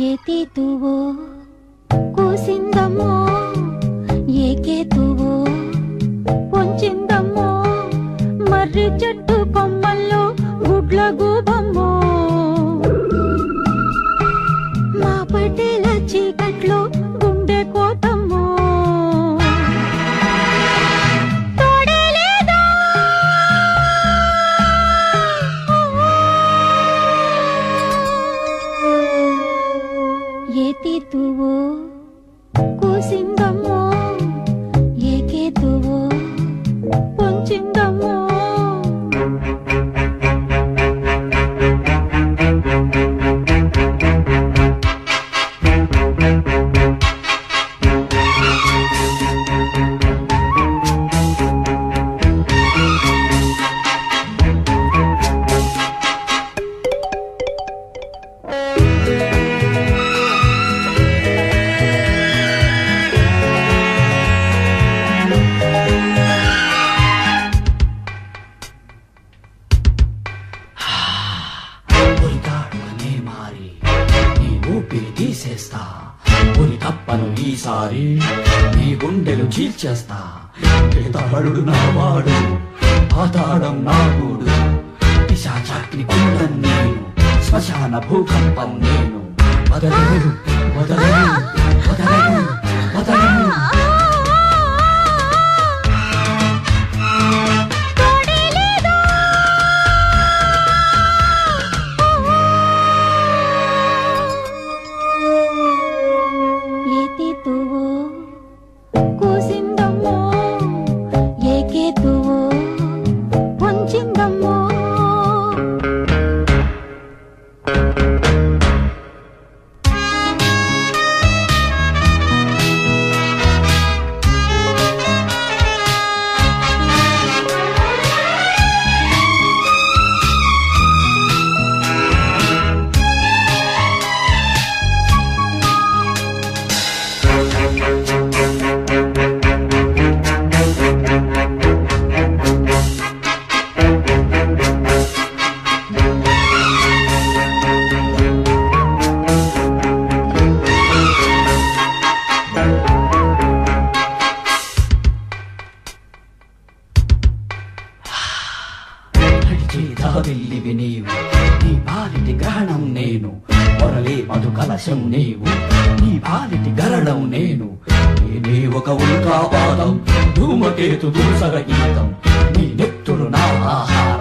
ఏతేతువో కూసిందమ్మో ఏకేతువో పొంచిందమ్మో మర్రి చెట్టు కొమ్మల్లో గుడ్ల గూబమ్మో మా పటేల చీకట్లో గుండె కోతమ్మో ఏతేతువో కూసిందమ్మో ఏకేతువో పొంచిందమ్మో తీసేస్తా ఉరి తప్పను ఈసారి నీ గుండెలు చీల్చేస్తా తబడు నా వాడు పాతాళం నా గూడు పిశాచాగ్ని కుండం నేను శ్మశాన భూకంపం నేను వదలను వదలను వదలను వదలను ఏతేతువో కూసిందమ్మో ఏకేతువో పొంచిందమ్మో వెళ్ళివి నీవు నీ బాలిటి గ్రహణం నేను మొరలే మధు కలశం నీవు నీ బాలిటి గరడం నేను నేనే ఒక ఉల్కాపాతం ధూమకేతు దూసర గీతం నీ నెత్తురు నా ఆహారం